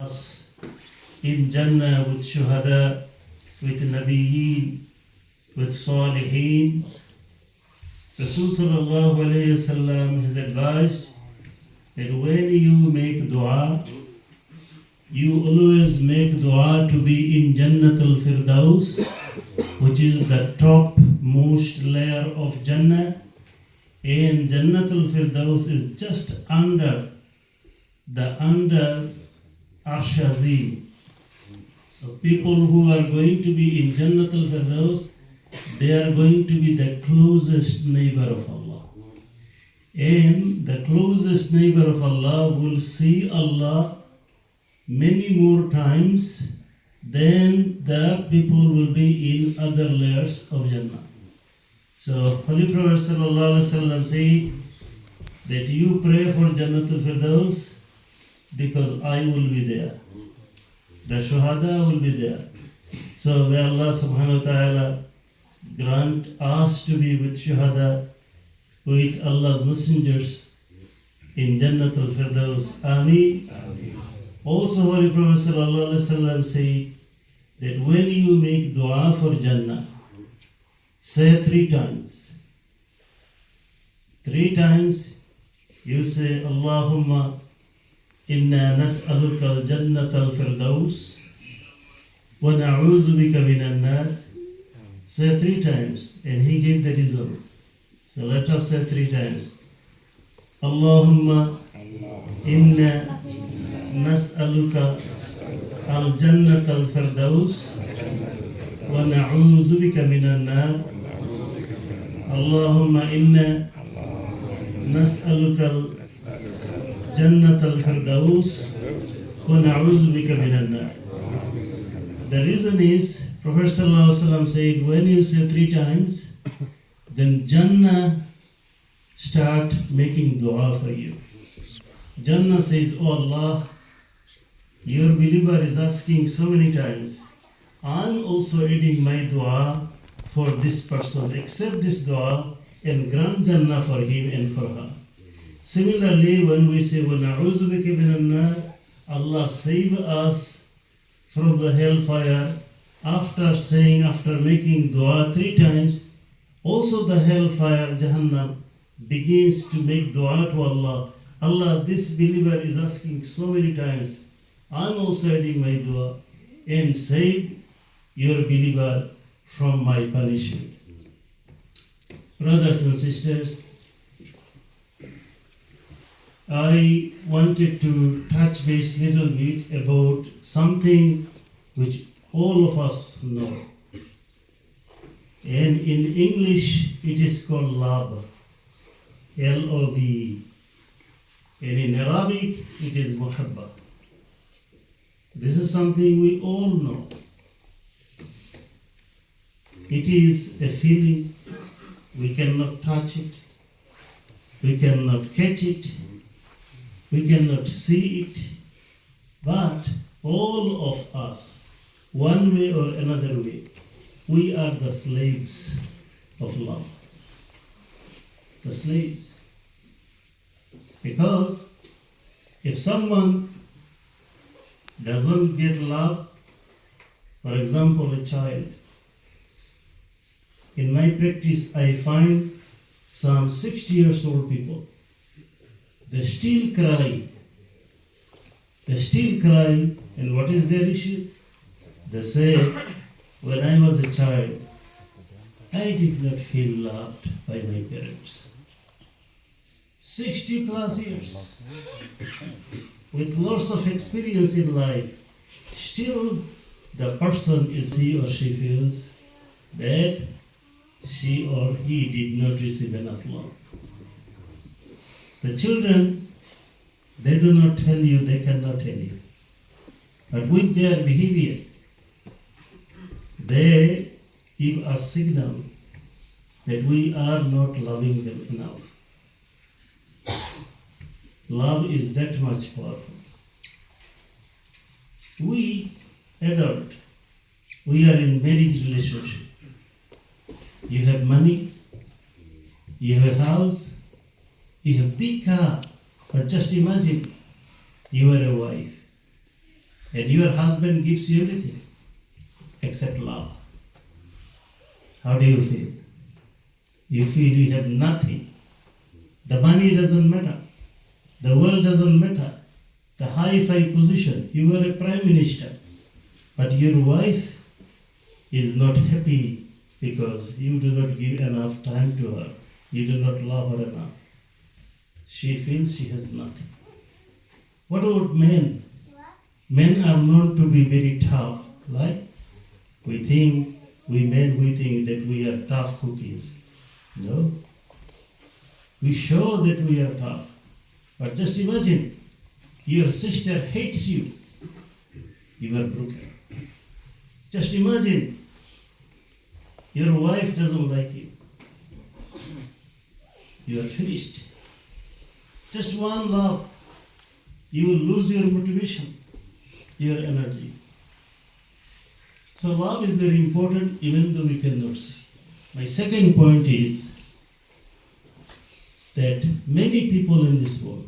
us in Jannah with Shuhada, with Nabiyeen, with Salihin. Rasul sallallahu alayhi wasallam has advised that when you make dua, you always make dua to be in Jannatul Firdaus, which is the topmost layer of Jannah. And Jannatul Firdaus is just under Arsh Azim. So people who are going to be in Jannatul Firdaus, they are going to be the closest neighbor of Allah. And the closest neighbor of Allah will see Allah many more times than the people will be in other layers of Jannah. So Holy Prophet sallallahu alaihi wasallam said that you pray for Jannatul Firdaus because I will be there. The Shuhada will be there. So may Allah subhanahu wa ta'ala grant us to be with Shuhada, with Allah's messengers in Jannatul Firdaus. Ameen. Also Holy Prophet sallallahu alaihi wasallam said that when you make dua for Jannah, say 3 times. 3 times you say, Allahumma inna nas'aluka al-jannata al-firdaus wa na'udhu bika minan nar. Say 3 times, and he gave the result. So let us say 3 times. Allahumma inna nas'aluka al-jannata al-firdaus wa na'udhu bika minan nar. Allahumma inna nas'aluka al-jannata al-firdaus wa na'udhu bika minan nar. The reason is, Prophet sallallahu alaihi wasallam said, when you say 3 times, then Jannah start making dua for you. Jannah says, oh Allah, your believer is asking so many times, I'm also adding my dua for this person. Accept this dua and grant Jannah for him and for her. Similarly, when we say, وَنَعُوذُ بِكَ مِنَ النَّارِ, Allah save us from the hellfire. After making dua 3 times, also the hellfire, Jahannam, begins to make dua to Allah. Allah, this believer is asking so many times, I'm also adding my dua, and save your believer from my punishment. Brothers and sisters, I wanted to touch base a little bit about something which all of us know. And in English, it is called love, L-O-V-E. And in Arabic, it is muhabba. This is something we all know. It is a feeling. We cannot touch it. We cannot catch it. We cannot see it. But all of us, one way or another way, we are the slaves of love. The slaves. Because if someone doesn't get love, for example, a child, in my practice I find some 60 years old people, they still cry. They still cry, and what is their issue? They say, when I was a child, I did not feel loved by my parents. 60 plus years, with lots of experience in life, still the person he or she feels that she or he did not receive enough love. The children, they do not tell you, they cannot tell you. But with their behavior, they give a signal that we are not loving them enough. Love is that much powerful. We, adult, we are in marriage relationship. You have money, you have a house, you have big car, but just imagine you are a wife. and your husband gives you everything except love. How do you feel? You feel you have nothing. The money doesn't matter. The world doesn't matter. The high-fi position. You are a prime minister. But your wife is not happy because you do not give enough time to her. You do not love her enough. She feels she has nothing. What about men? Men are known to be very tough. Like we think that we are tough cookies. No. We show that we are tough. But just imagine, your sister hates you. You are broken. Just imagine, your wife doesn't like you. You are finished. Just one love, you will lose your motivation, your energy. So love is very important even though we cannot see. My second point is that many people in this world,